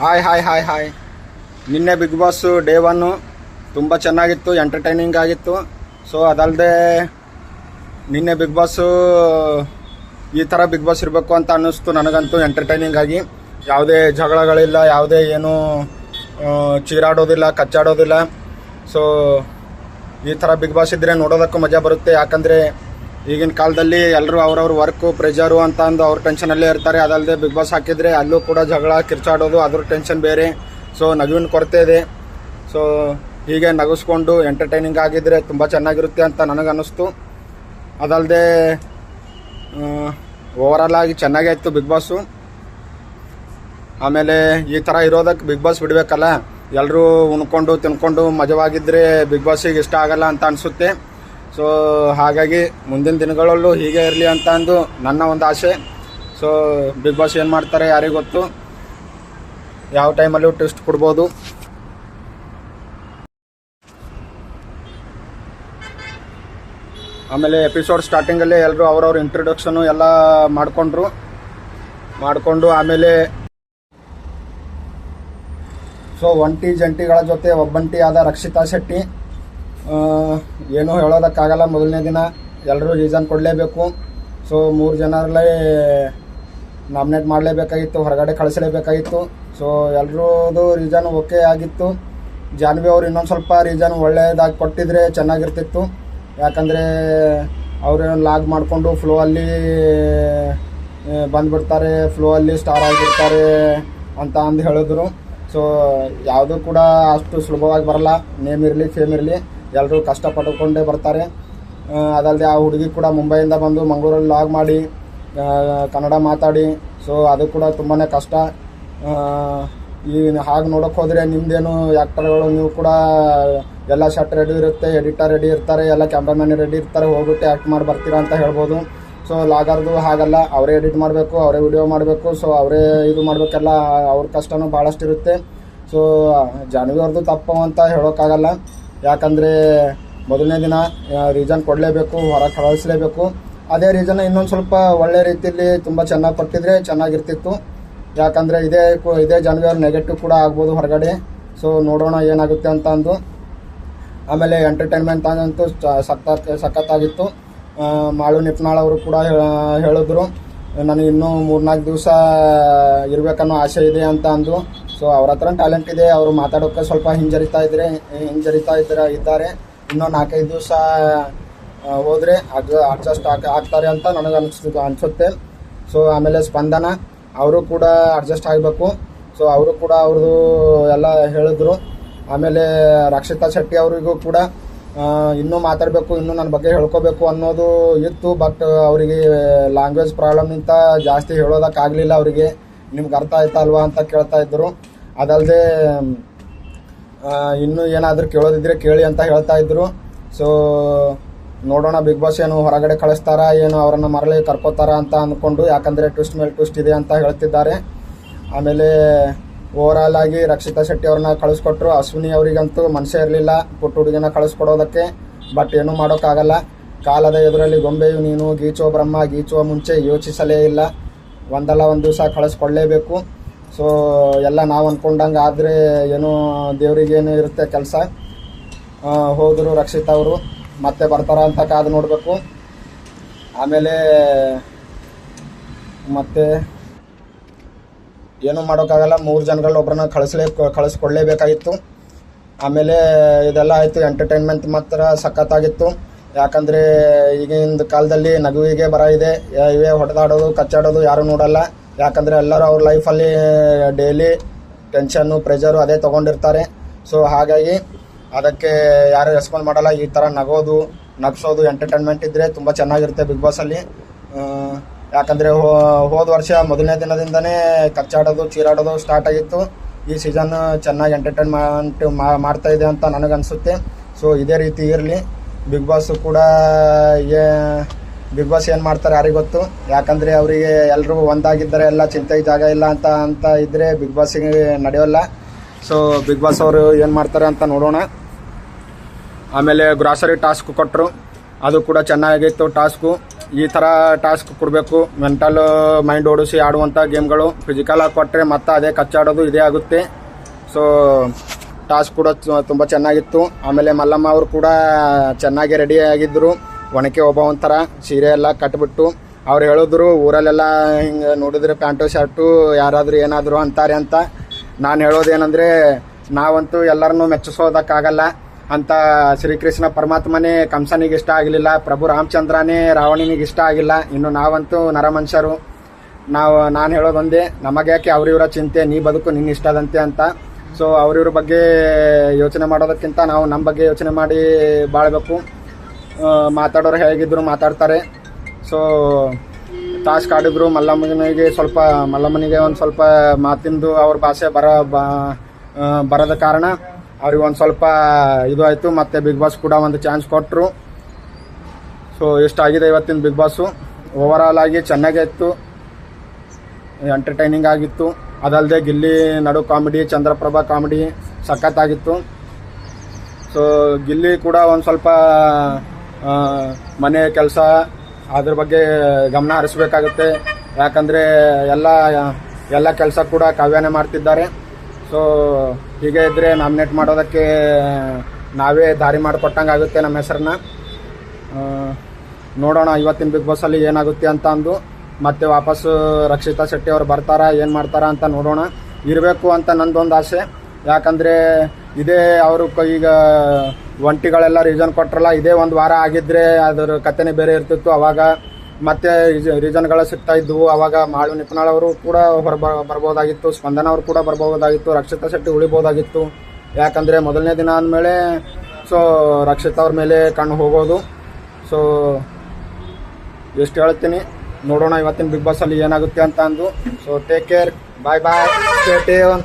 Hi hi hi hi ನಿನ್ನೆ big boss day 1 ತುಂಬ ಚೆನ್ನಾಗಿತ್ತು, ಎಂಟರ್ಟೈನಿಂಗ್ ಆಗಿತ್ತು. ಸೊ ಅದಲ್ಲದೆ ನಿನ್ನೆ ಬಿಗ್ ಬಾಸು ಈ ಥರ ಬಿಗ್ ಬಾಸ್ ಇರಬೇಕು ಅಂತ ಅನ್ನಿಸ್ತು ನನಗಂತೂ. ಎಂಟರ್ಟೈನಿಂಗ್ ಆಗಿ ಯಾವುದೇ ಜಗಳಗಳಿಲ್ಲ, ಯಾವುದೇ ಏನೂ ಚೀರಾಡೋದಿಲ್ಲ, ಕಚ್ಚಾಡೋದಿಲ್ಲ. ಸೊ ಈ ಥರ ಬಿಗ್ ಬಾಸ್ ಇದ್ದರೆ ನೋಡೋದಕ್ಕೂ ಮಜಾ ಬರುತ್ತೆ. ಯಾಕಂದರೆ ಈಗಿನ ಕಾಲದಲ್ಲಿ ಎಲ್ಲರೂ ಅವ್ರವ್ರ ವರ್ಕು ಪ್ರೆಷರು ಅಂತ ಅಂದು ಅವ್ರ ಟೆನ್ಷನಲ್ಲೇ ಇರ್ತಾರೆ. ಅದಲ್ಲದೆ ಬಿಗ್ ಬಾಸ್ ಹಾಕಿದರೆ ಅಲ್ಲೂ ಕೂಡ ಜಗಳ ಕಿರ್ಚಾಡೋದು, ಅದ್ರ ಟೆನ್ಷನ್ ಬೇರೆ. ಸೊ ನಗುವಿನ ಕೊರತೆ ಇದೆ. ಸೊ ಹೀಗೆ ನಗಿಸ್ಕೊಂಡು ಎಂಟರ್ಟೈನಿಂಗ್ ಆಗಿದ್ದರೆ ತುಂಬ ಚೆನ್ನಾಗಿರುತ್ತೆ ಅಂತ ನನಗನ್ನಿಸ್ತು. ಅದಲ್ಲದೆ ಓವರಾಲ್ ಆಗಿ ಚೆನ್ನಾಗೇ ಇತ್ತು ಬಿಗ್ ಬಾಸು. ಆಮೇಲೆ ಈ ಥರ ಇರೋದಕ್ಕೆ ಬಿಗ್ ಬಾಸ್ ಬಿಡಬೇಕಲ್ಲ, ಎಲ್ಲರೂ ಉಣ್ಕೊಂಡು ತಿನ್ಕೊಂಡು ಮಜವಾಗಿದ್ದರೆ ಬಿಗ್ ಬಾಸಿಗೆ ಇಷ್ಟ ಆಗಲ್ಲ ಅಂತ ಅನಿಸುತ್ತೆ. ಸೊ ಹಾಗಾಗಿ ಮುಂದಿನ ದಿನಗಳಲ್ಲೂ ಹೀಗೆ ಇರಲಿ ಅಂತ ಅಂದು ನನ್ನ ಒಂದು ಆಸೆ. ಸೊ ಬಿಗ್ ಬಾಸ್ ಏನು ಮಾಡ್ತಾರೆ ಯಾರಿಗೆ ಗೊತ್ತು, ಯಾವ ಟೈಮಲ್ಲೂ ಟ್ವಿಸ್ಟ್ ಕೊಡ್ಬೋದು. ಆಮೇಲೆ ಎಪಿಸೋಡ್ ಸ್ಟಾರ್ಟಿಂಗಲ್ಲೇ ಎಲ್ಲರೂ ಅವ್ರವ್ರ ಇಂಟ್ರೊಡಕ್ಷನು ಎಲ್ಲ ಮಾಡಿಕೊಂಡು ಆಮೇಲೆ ಸೊ ಒಂಟಿ ಜಂಟಿಗಳ ಜೊತೆ ಒಬ್ಬಂಟಿ ಆದ ರಕ್ಷಿತಾ ಶೆಟ್ಟಿ. ಏನೂ ಹೇಳೋದಕ್ಕಾಗಲ್ಲ, ಮೊದಲನೇ ದಿನ ಎಲ್ಲರೂ ರೀಸನ್ ಕೊಡಲೇಬೇಕು. ಸೊ 3 ಜನರಲ್ಲೇ ನಾಮಿನೇಟ್ ಮಾಡಲೇಬೇಕಾಗಿತ್ತು, ಹೊರಗಡೆ ಕಳಿಸಲೇಬೇಕಾಗಿತ್ತು. ಸೊ ಎಲ್ಲರದು ರೀಸನ್ ಓಕೆ ಆಗಿತ್ತು. ಜಾನ್ವಿ ಅವರು ಇನ್ನೊಂದು ಸ್ವಲ್ಪ ರೀಸನ್ ಒಳ್ಳೆಯದಾಗಿ ಕೊಟ್ಟಿದ್ರೆ ಚೆನ್ನಾಗಿರ್ತಿತ್ತು. ಯಾಕಂದರೆ ಅವರೇನೋ ಲಾಗ್ ಮಾಡಿಕೊಂಡು ಫ್ಲೋ ಅಲ್ಲಿ ಬಂದುಬಿಡ್ತಾರೆ, ಫ್ಲೋ ಅಲ್ಲಿ ಸ್ಟಾರ್ ಆಗಿರ್ತಾರೆ ಅಂತ ಅಂದು ಹೇಳಿದ್ರು. ಸೊ ಯಾವುದೂ ಕೂಡ ಅಷ್ಟು ಸುಲಭವಾಗಿ ಬರಲ್ಲ. ನೇಮ್ ಇರಲಿ ಫೇಮ್ ಇರಲಿ, ಎಲ್ಲರೂ ಕಷ್ಟಪಟ್ಟುಕೊಂಡೇ ಬರ್ತಾರೆ. ಅದಲ್ಲದೆ ಆ ಹುಡುಗಿ ಕೂಡ ಮುಂಬೈಯಿಂದ ಬಂದು ಮಂಗಳೂರಲ್ಲಿ ಲಾಗ್ ಮಾಡಿ ಕನ್ನಡ ಮಾತಾಡಿ, ಸೊ ಅದು ಕೂಡ ತುಂಬಾ ಕಷ್ಟ. ಈ ಹಾಗೆ ನೋಡೋಕೆ ಹೋದರೆ ನಿಮ್ಮದೇನು ಆ್ಯಕ್ಟರ್ಗಳು, ನೀವು ಕೂಡ ಎಲ್ಲ ಶರ್ಟ್ ರೆಡಿ ಇರುತ್ತೆ, ಎಡಿಟರ್ ರೆಡಿ ಇರ್ತಾರೆ, ಎಲ್ಲ ಕ್ಯಾಮ್ರಾಮನ್ ರೆಡಿ ಇರ್ತಾರೆ, ಹೋಗ್ಬಿಟ್ಟು ಆ್ಯಕ್ಟ್ ಮಾಡಿ ಬರ್ತೀರಾ ಅಂತ ಹೇಳ್ಬೋದು. ಸೊ ಲಾಗರ್ದು ಹಾಗಲ್ಲ, ಅವರೇ ಎಡಿಟ್ ಮಾಡಬೇಕು, ಅವರೇ ವಿಡಿಯೋ ಮಾಡಬೇಕು, ಸೊ ಅವರೇ ಇದು ಮಾಡಬೇಕೆಲ್ಲ. ಅವ್ರ ಕಷ್ಟನೂ ಭಾಳಷ್ಟು ಇರುತ್ತೆ. ಸೊ ಜಾನ್ವಿ ಅವ್ರದ್ದು ತಪ್ಪು ಅಂತ ಹೇಳೋಕ್ಕಾಗಲ್ಲ. ಯಾಕಂದರೆ ಮೊದಲನೇ ದಿನ ರೀಸನ್ ಕೊಡಲೇಬೇಕು, ಹೊರಗೆ ಕಳಿಸಲೇಬೇಕು. ಅದೇ ರೀಸನ್ ಇನ್ನೊಂದು ಸ್ವಲ್ಪ ಒಳ್ಳೆ ರೀತಿಯಲ್ಲಿ ತುಂಬ ಚೆನ್ನಾಗಿ ಕೊಟ್ಟಿದ್ರೆ ಚೆನ್ನಾಗಿರ್ತಿತ್ತು. ಯಾಕಂದರೆ ಇದೇ ಜಾನ್ವಿ ಅವ್ರ ನೆಗೆಟಿವ್ ಕೂಡ ಆಗ್ಬೋದು ಹೊರಗಡೆ. ಸೊ ನೋಡೋಣ ಏನಾಗುತ್ತೆ ಅಂತ ಅಂದು. ಆಮೇಲೆ ಎಂಟರ್ಟೈನ್ಮೆಂಟ್ ಅಂತೂ ಸಖತ್ತಾಗಿತ್ತು. ಮಾಳು ನಿಪ್ನಾಳ್ ಅವರು ಕೂಡ ಹೇಳಿದ್ರು, ನನಗೆ ಇನ್ನೂ 3-4 ದಿವಸ ಇರಬೇಕನ್ನೋ ಆಸೆ ಇದೆ ಅಂತ ಅಂದು. ಸೊ ಅವ್ರ ಹತ್ರ ಟ್ಯಾಲೆಂಟ್ ಇದೆ, ಅವರು ಮಾತಾಡೋಕ್ಕೆ ಸ್ವಲ್ಪ ಹಿಂಜರಿತಾ ಇದ್ದಾರೆ. ಇನ್ನೂ 4-5 ದಿವಸ ಹೋದರೆ ಅಡ್ಜಸ್ಟ್ ಆಗ್ತಾರೆ ಅಂತ ನನಗೆ ಅನಿಸುತ್ತೆ. ಸೊ ಆಮೇಲೆ ಸ್ಪಂದನ ಅವರು ಕೂಡ ಅಡ್ಜಸ್ಟ್ ಆಗಬೇಕು. ಸೊ ಅವರು ಕೂಡ ಅವ್ರದ್ದು ಎಲ್ಲ ಹೇಳಿದ್ರು. ಆಮೇಲೆ ರಕ್ಷಿತಾ ಶೆಟ್ಟಿ ಅವರಿಗೂ ಕೂಡ ಇನ್ನೂ ಮಾತಾಡಬೇಕು, ಇನ್ನೂ ನನ್ನ ಬಗ್ಗೆ ಹೇಳ್ಕೋಬೇಕು ಅನ್ನೋದು ಇತ್ತು. ಬಟ್ ಅವರಿಗೆ ಲ್ಯಾಂಗ್ವೇಜ್ ಪ್ರಾಬ್ಲಮ್ನಿಂದ ಜಾಸ್ತಿ ಹೇಳೋದಕ್ಕಾಗಲಿಲ್ಲ. ಅವರಿಗೆ ನಿಮ್ಗೆ ಅರ್ಥ ಆಯ್ತಾ ಅಲ್ವಾ ಅಂತ ಕೇಳ್ತಾ ಇದ್ದರು. ಅದಲ್ಲದೆ ಇನ್ನೂ ಏನಾದರೂ ಕೇಳೋದಿದ್ರೆ ಕೇಳಿ ಅಂತ ಹೇಳ್ತಾ ಇದ್ದರು. ಸೊ ನೋಡೋಣ ಬಿಗ್ ಬಾಸ್ ಏನು ಹೊರಗಡೆ ಕಳಿಸ್ತಾರಾ, ಏನು ಅವರನ್ನು ಮರಳಿ ಕರ್ಕೋತಾರಾ ಅಂತ ಅಂದ್ಕೊಂಡು. ಯಾಕಂದರೆ ಟ್ವಿಸ್ಟ್ ಮೇಲೆ ಟ್ವಿಸ್ಟ್ ಇದೆ ಅಂತ ಹೇಳ್ತಿದ್ದಾರೆ. ಆಮೇಲೆ ಓವರಾಲ್ ಆಗಿ ರಕ್ಷಿತಾ ಶೆಟ್ಟಿ ಅವ್ರನ್ನ ಕಳಿಸ್ಕೊಟ್ರು. ಅಶ್ವಿನಿ ಅವರಿಗಂತೂ ಮನಸ್ಸೇ ಇರಲಿಲ್ಲ ಪುಟ್ಟ ಹುಡುಗಿನ ಕಳಿಸ್ಕೊಡೋದಕ್ಕೆ. ಬಟ್ ಏನೂ ಮಾಡೋಕ್ಕಾಗಲ್ಲ, ಕಾಲದ ಎದುರಲ್ಲಿ ಗೊಂಬೆಯು ನೀನು, ಗೀಚೋ ಬ್ರಹ್ಮ ಗೀಚುವ ಮುಂಚೆ ಯೋಚಿಸಲೇ ಇಲ್ಲ, ಒಂದಲ್ಲ ಒಂದು ದಿವಸ ಕಳಿಸ್ಕೊಳ್ಳೇಬೇಕು. ಸೊ ಎಲ್ಲ ನಾವು ಅಂದ್ಕೊಂಡಂಗೆ ಆದರೆ ಏನೋ ದೇವರಿಗೇನು ಇರುತ್ತೆ ಕೆಲಸ. ಹೋದರು ರಕ್ಷಿತಾ ಅವರು, ಮತ್ತೆ ಬರ್ತಾರ ಅಂತ ಕಾದು ನೋಡಬೇಕು. ಆಮೇಲೆ ಮತ್ತೆ ಏನೂ ಮಾಡೋಕ್ಕಾಗಲ್ಲ, 3 ಜನಗಳಲ್ಲಿ ಒಬ್ಬರನ್ನ ಕಳಿಸ್ಕೊಡ್ಲೇಬೇಕಾಗಿತ್ತು. ಆಮೇಲೆ ಇದೆಲ್ಲ ಆಯಿತು. ಎಂಟರ್ಟೈನ್ಮೆಂಟ್ ಮಾತ್ರ ಸಖತ್ತಾಗಿತ್ತು. ಯಾಕಂದರೆ ಈಗಿನ ಕಾಲದಲ್ಲಿ ನಗುವಿಗೆ ಬರ ಇದೆ, ಇವೇ ಹೊಡೆದಾಡೋದು ಕಚ್ಚಾಡೋದು ಯಾರೂ ನೋಡಲ್ಲ. ಯಾಕಂದರೆ ಎಲ್ಲರೂ ಅವ್ರ ಲೈಫಲ್ಲಿ ಡೈಲಿ ಟೆನ್ಷನ್ನು ಪ್ರೆಷರು ಅದೇ ತೊಗೊಂಡಿರ್ತಾರೆ. ಸೊ ಹಾಗಾಗಿ ಅದಕ್ಕೆ ಯಾರೂ ರೆಸ್ಪಾನ್ಸ್ ಮಾಡಲ್ಲ. ಈ ಥರ ನಗಿಸೋದು ಎಂಟರ್ಟೈನ್ಮೆಂಟ್ ಇದ್ದರೆ ತುಂಬ ಚೆನ್ನಾಗಿರುತ್ತೆ ಬಿಗ್ ಬಾಸಲ್ಲಿ. ಯಾಕಂದರೆ ಹೋದ ವರ್ಷ ಮೊದಲನೇ ದಿನದಿಂದನೇ ಕಚ್ಚಾಡೋದು ಚೀರಾಡೋದು ಸ್ಟಾರ್ಟ್ ಆಗಿತ್ತು. ಈ ಸೀಸನ್ ಚೆನ್ನಾಗಿ ಎಂಟರ್ಟೈನ್ಮೆಂಟ್ ಮಾಡ್ತಾಯಿದೆ ಅಂತ ನನಗನ್ಸುತ್ತೆ. ಸೊ ಇದೇ ರೀತಿ ಇರಲಿ. ಬಿಗ್ ಬಾಸು ಕೂಡ ಬಿಗ್ ಬಾಸ್ ಏನು ಮಾಡ್ತಾರೆ ಯಾರಿಗೆ ಗೊತ್ತು. ಯಾಕಂದರೆ ಅವರಿಗೆ ಎಲ್ಲರೂ ಒಂದಾಗಿದ್ದರೆ ಎಲ್ಲ ಚಿಂತೆಗೆ ಜಾಗ ಇಲ್ಲ ಅಂತ ಇದ್ದರೆ ಬಿಗ್ ಬಾಸಿಗೆ ನಡೆಯೋಲ್ಲ. ಸೊ ಬಿಗ್ ಬಾಸ್ ಅವರು ಏನು ಮಾಡ್ತಾರೆ ಅಂತ ನೋಡೋಣ. ಆಮೇಲೆ ಗ್ರಾಸರಿ ಟಾಸ್ಕ್ ಕೊಟ್ಟರು, ಅದು ಕೂಡ ಚೆನ್ನಾಗಿತ್ತು ಟಾಸ್ಕು. ಈ ಥರ ಟಾಸ್ಕ್ ಕೊಡಬೇಕು. ಮೆಂಟಲ್ ಮೈಂಡ್ ಓಡಿಸಿ ಆಡುವಂಥ ಗೇಮ್ಗಳು. ಫಿಸಿಕಲ್ ಆಗಿ ಕೊಟ್ಟರೆ ಮತ್ತೆ ಅದೇ ಕಚ್ಚಾಡೋದು ಇದೇ ಆಗುತ್ತೆ. ಸೊ ಟಾಸ್ಕ್ ಕೂಡ ತುಂಬ ಚೆನ್ನಾಗಿತ್ತು. ಆಮೇಲೆ ಮಲ್ಲಮ್ಮ ಅವರು ಕೂಡ ಚೆನ್ನಾಗಿ ರೆಡಿ ಆಗಿದ್ದರು. ಒಣಕೆ ಒಬ್ಬ ಒಂಥರ ಸೀರೆ ಎಲ್ಲ ಕಟ್ಬಿಟ್ಟು ಅವ್ರು ಹೇಳಿದ್ರು ಊರಲ್ಲೆಲ್ಲ ಹಿಂಗೆ ನೋಡಿದ್ರೆ ಪ್ಯಾಂಟು ಶರ್ಟು ಯಾರಾದರೂ ಏನಾದರೂ ಅಂತಾರೆ ಅಂತ. ನಾನು ಹೇಳೋದೇನೆಂದರೆ ನಾವಂತೂ ಎಲ್ಲರನ್ನೂ ಮೆಚ್ಚಿಸೋದಕ್ಕಾಗಲ್ಲ ಅಂತ. ಶ್ರೀಕೃಷ್ಣ ಪರಮಾತ್ಮನೇ ಕಂಸನಿಗೆ ಇಷ್ಟ ಆಗಲಿಲ್ಲ, ಪ್ರಭು ರಾಮಚಂದ್ರನೇ ರಾವಣನಿಗೆ ಇಷ್ಟ ಆಗಿಲ್ಲ, ಇನ್ನು ನಾವಂತೂ ನರಮನುಷ್ಯರು. ನಾನು ಹೇಳೋದೊಂದೇ, ನಮಗ್ಯಾಕೆ ಅವ್ರಿವ್ರ ಚಿಂತೆ, ನೀ ಬದುಕು ನಿನ್ನ ಇಷ್ಟದಂತೆ ಅಂತ. ಸೊ ಅವ್ರಿವ್ರ ಬಗ್ಗೆ ಯೋಚನೆ ಮಾಡೋದಕ್ಕಿಂತ ನಾವು ನಮ್ಮ ಬಗ್ಗೆ ಯೋಚನೆ ಮಾಡಿ ಬಾಳಬೇಕು. ಮಾತಾಡೋರು ಹೇಗಿದ್ರು ಮಾತಾಡ್ತಾರೆ. ಸೊ ಟಾಸ್ಕ್ ಆಡಿದ್ರು. ಮಲ್ಲಮ್ಮನಿಗೆ ಒಂದು ಸ್ವಲ್ಪ ಮಾತಿಂದು ಅವ್ರ ಭಾಷೆ ಬರದ ಕಾರಣ ಅವ್ರಿಗೆ ಒಂದು ಸ್ವಲ್ಪ ಇದು ಆಯಿತು. ಮತ್ತು ಬಿಗ್ ಬಾಸ್ ಕೂಡ ಒಂದು ಚಾನ್ಸ್ ಕೊಟ್ಟರು. ಸೊ ಇಷ್ಟಾಗಿದೆ ಇವತ್ತಿನ ಬಿಗ್ ಬಾಸು. ಓವರಾಲ್ ಆಗಿ ಚೆನ್ನಾಗೇ ಇತ್ತು, ಎಂಟರ್ಟೈನಿಂಗ್ ಆಗಿತ್ತು. ಅದಲ್ಲದೆ ಗಿಲ್ಲಿ ನಡು ಕಾಮಿಡಿ, ಚಂದ್ರಪ್ರಭಾ ಕಾಮಿಡಿ ಸಖತ್ತಾಗಿತ್ತು. ಸೊ ಗಿಲ್ಲಿ ಕೂಡ ಒಂದು ಸ್ವಲ್ಪ ಮನೆ ಕೆಲಸ ಅದ್ರ ಬಗ್ಗೆ ಗಮನ ಹರಿಸ್ಬೇಕಾಗುತ್ತೆ. ಯಾಕಂದರೆ ಎಲ್ಲ ಕೆಲಸ ಕೂಡ ಕಾವ್ಯನೇ ಮಾಡ್ತಿದ್ದಾರೆ. ಸೊ ಹೀಗೆ ಇದ್ದರೆ ನಾಮಿನೇಟ್ ಮಾಡೋದಕ್ಕೆ ನಾವೇ ದಾರಿ ಮಾಡಿಕೊಟ್ಟಂಗೆ ಆಗುತ್ತೆ ನಮ್ಮ ಹೆಸರನ್ನ. ನೋಡೋಣ ಇವತ್ತಿನ ಬಿಗ್ ಬಾಸಲ್ಲಿ ಏನಾಗುತ್ತೆ ಅಂತ ಅಂದು. ಮತ್ತೆ ವಾಪಸ್ಸು ರಕ್ಷಿತಾ ಶೆಟ್ಟಿ ಅವರು ಬರ್ತಾರಾ ಏನು ಮಾಡ್ತಾರಾ ಅಂತ ನೋಡೋಣ. ಇರಬೇಕು ಅಂತ ನಂದೊಂದು ಆಸೆ. ಯಾಕಂದರೆ ಇದೇ ಅವರು ಈಗ ಒಂಟಿಗಳೆಲ್ಲ ರೀಸನ್ ಕೊಟ್ರಲ್ಲ, ಇದೇ ಒಂದು ವಾರ ಆಗಿದ್ದರೆ ಅದರ ಕಥೆನೇ ಬೇರೆ ಇರ್ತಿತ್ತು. ಆವಾಗ ಮತ್ತೆ ರೀಸನ್ಗಳು ಸಿಗ್ತಾ ಇದ್ವು. ಆವಾಗ ಮಾಳು ನಿಪುಣಾಳ್ ಅವರು ಕೂಡ ಬರ್ಬೋದಾಗಿತ್ತು, ಸ್ಪಂದನ ಅವರು ಕೂಡ ಬರ್ಬೋದಾಗಿತ್ತು, ರಕ್ಷಿತಾ ಶೆಟ್ಟಿ ಉಳಿಬೋದಾಗಿತ್ತು. ಯಾಕಂದರೆ ಮೊದಲನೇ ದಿನ ಅಂದಮೇಲೆ ಸೊ ರಕ್ಷಿತಾ ಅವ್ರ ಮೇಲೆ ಕಣ್ಣು ಹೋಗೋದು. ಸೊ ಎಷ್ಟು ಹೇಳ್ತೀನಿ, ನೋಡೋಣ ಇವತ್ತಿನ ಬಿಗ್ ಬಾಸಲ್ಲಿ ಏನಾಗುತ್ತೆ ಅಂತ ಅಂದು. ಸೊ ಟೇಕ್ ಕೇರ್, ಬಾಯ್ ಸ್ಟೇ ಟ್ಯೂನ್.